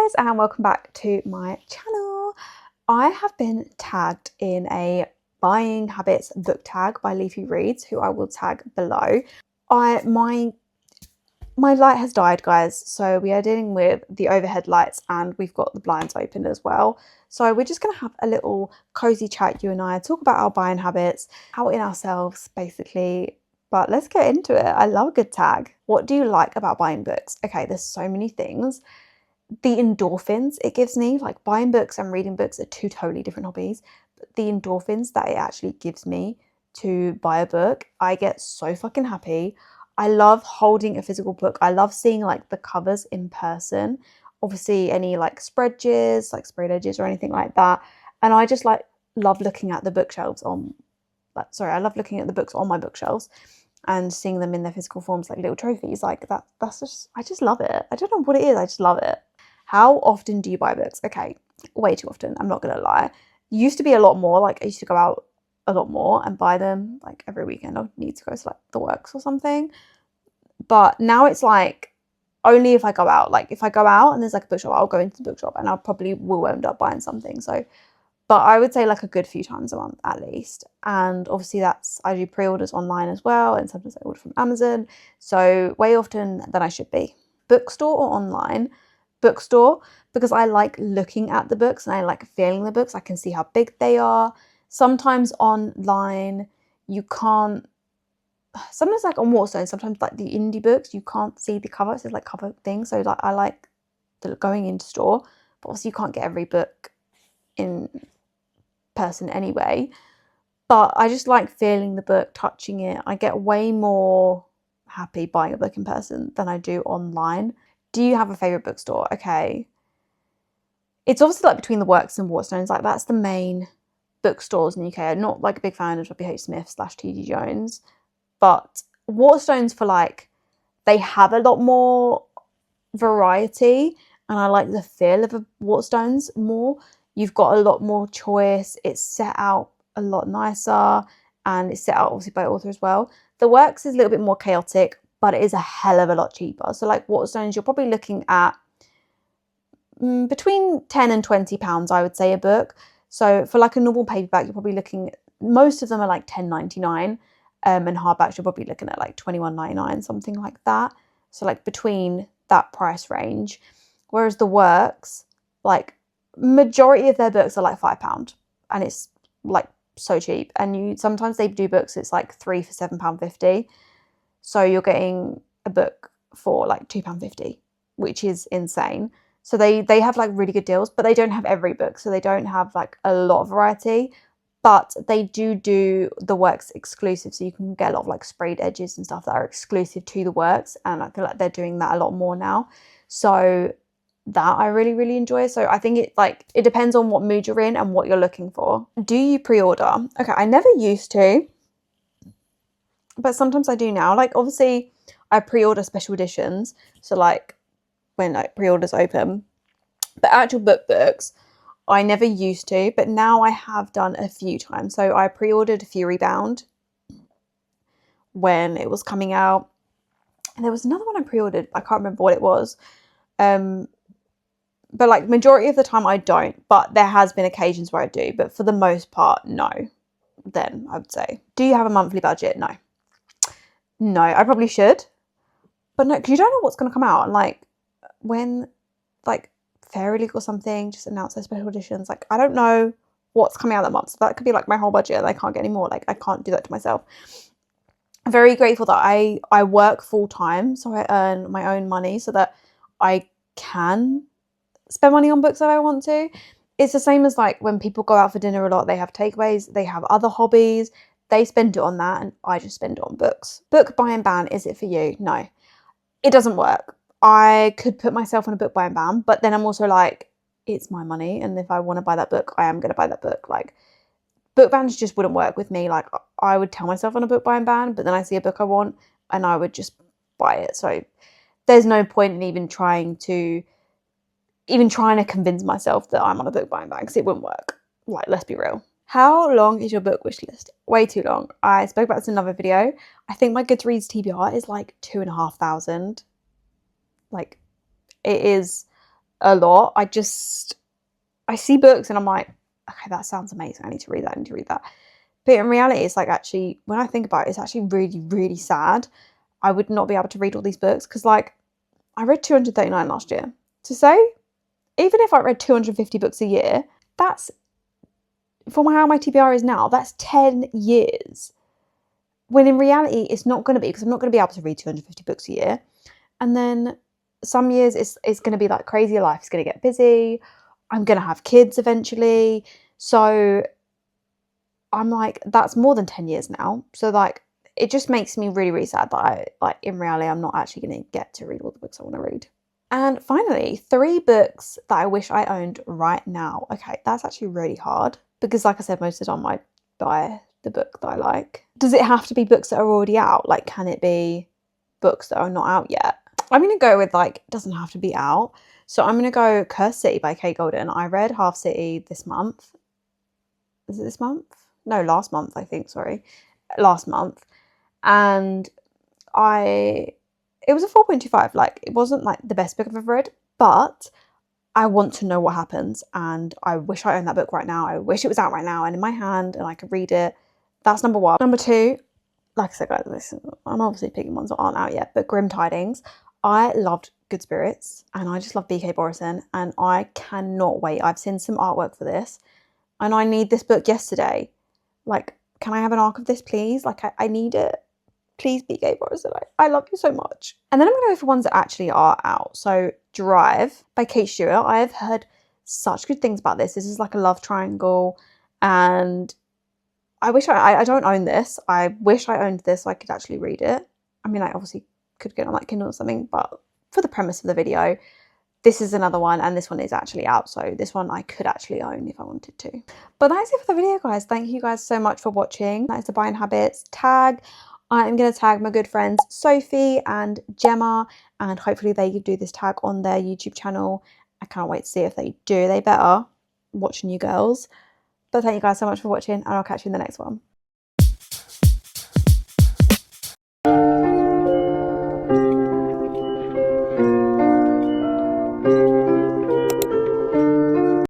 guys, and welcome back to my channel. I have been tagged in a buying habits book tag by Leafy Reads, who I will tag below. My light has died, guys, so we are dealing with the overhead lights and we've got the blinds open as well. So we're just going to have a little cozy chat, you and I, talk about our buying habits, out in ourselves basically. But let's get into it. I love a good tag. What do you like about buying books? Okay, there's so many things. The endorphins it gives me, like buying books and reading books are two totally different hobbies, but the endorphins that it actually gives me to buy a book, I get so fucking happy. I love holding a physical book. I love seeing like the covers in person, obviously any like spreads, like sprayed edges or anything like that. And I just like love looking at the bookshelves on I love looking at the books on my bookshelves and seeing them in their physical forms, like little trophies. Like that's just, I just love it. I don't know what it is, I just love it. How often do you buy books? Okay, way too often, I'm not gonna lie. Used to be a lot more, like I used to go out a lot more and buy them like every weekend. I would need to go to like the works or something. But now it's like only if I go out. Like if I go out and there's like a bookshop, I'll go into the bookshop and I probably will end up buying something. So, but I would say like a good few times a month at least. And obviously I do pre-orders online as well, and sometimes I order from Amazon. So way often than I should be. Bookstore or online? Bookstore, because I like looking at the books and I like feeling the books. I can see how big they are. Sometimes online you can't, sometimes like on Waterstone, sometimes like the indie books, you can't see the cover. It says like cover thing. So like I like going into store, but obviously you can't get every book in person anyway. But I just like feeling the book, touching it. I get way more happy buying a book in person than I do online. Do you have a favourite bookstore? Okay. It's obviously like between the Works and Waterstones. Like that's the main bookstores in the UK. I'm not like a big fan of WH Smith / TD Jones. But Waterstones, for like, they have a lot more variety. And I like the feel of a Waterstones more. You've got a lot more choice. It's set out a lot nicer. And it's set out obviously by author as well. The Works is a little bit more chaotic, but it is a hell of a lot cheaper. So like Waterstones, you're probably looking at between £10 and £20, I would say, a book. So for like a normal paperback, you're probably looking, most of them are like £10.99, and hardbacks you're probably looking at like £21.99, something like that. So like between that price range. Whereas the Works, like majority of their books are like £5, and it's like so cheap. And sometimes they do books, it's like 3 for £7.50. So you're getting a book for like £2.50, which is insane. So they have like really good deals, but they don't have every book. So they don't have like a lot of variety, but they do the Works exclusive. So you can get a lot of like sprayed edges and stuff that are exclusive to the Works. And I feel like they're doing that a lot more now. So that I really, really enjoy. So I think it depends on what mood you're in and what you're looking for. Do you pre-order? Okay, I never used to, but sometimes I do now. Like obviously I pre-order special editions. So like when like pre-orders open, but actual books I never used to, but now I have done a few times. So I pre-ordered Fury Bound when it was coming out, and there was another one I pre-ordered, I can't remember what it was. But like majority of the time I don't, but there has been occasions where I do, but for the most part, no. Then I would say, do you have a monthly budget? No, I probably should, but no, because you don't know what's going to come out. And like when like Fairy League or something just announced their special editions, like I don't know what's coming out that month, so that could be like my whole budget and I can't get any more. Like I can't do that to myself. I'm very grateful that I work full-time, so I earn my own money so that I can spend money on books if I want to. It's the same as like when people go out for dinner a lot, they have takeaways, they have other hobbies, they spend it on that, and I just spend it on books. Book buying ban, is it for you? No, it doesn't work. I could put myself on a book buying ban, but then I'm also like, it's my money, and if I want to buy that book, I am going to buy that book. Like book bans just wouldn't work with me. Like I would tell myself on a book buying ban, but then I see a book I want and I would just buy it. So there's no point in even trying to convince myself that I'm on a book buying ban, because it wouldn't work. Like, let's be real. How long is your book wish list? Way too long. I spoke about this in another video. I think my Goodreads TBR is like 2,500. Like, it is a lot. I see books and I'm like, okay, that sounds amazing. I need to read that. I need to read that. But in reality, it's like, actually, when I think about it, it's actually really, really sad. I would not be able to read all these books because, like, I read 239 last year. To say, even if I read 250 books a year, that's, for how my TBR is now, that's 10 years. When in reality, it's not going to be, because I'm not going to be able to read 250 books a year. And then some years it's going to be like crazy. Life is going to get busy. I'm going to have kids eventually. So I'm like, that's more than 10 years now. So like, it just makes me really, really sad that in reality, I'm not actually going to get to read all the books I want to read. And finally, 3 books that I wish I owned right now. Okay, that's actually really hard because, like I said, most of the time I buy the book that I like. Does it have to be books that are already out? Like, can it be books that are not out yet? I'm going to go with, like, it doesn't have to be out. So I'm going to go Cursed City by Kate Golden. I read Half City this month. Is it this month? No, last month, I think, sorry. Last month. And it was a 4.25. Like, it wasn't like the best book I've ever read, but I want to know what happens. And I wish I owned that book right now. I wish it was out right now and in my hand and I could read it. That's number 1. Number 2, like I said, guys, listen, I'm obviously picking ones that aren't out yet, but Grim Tidings. I loved Good Spirits and I just love B.K. Borison and I cannot wait. I've seen some artwork for this and I need this book yesterday. Like, can I have an arc of this, please? Like, I need it. Please, B.K. Borison, I love you so much. And then I'm going to go for ones that actually are out. So Drive by Kate Stewart. I have heard such good things about this. This is like a love triangle and I wish I don't own this. I wish I owned this so I could actually read it. I mean, I obviously could get on like Kindle or something, but for the premise of the video, this is another one and this one is actually out. So this one I could actually own if I wanted to. But that's it for the video, guys. Thank you guys so much for watching. That is the Buying Habits tag. I'm going to tag my good friends Sophie and Gemma and hopefully they do this tag on their YouTube channel. I can't wait to see if they do. They better. Watching you girls. But thank you guys so much for watching and I'll catch you in the next one.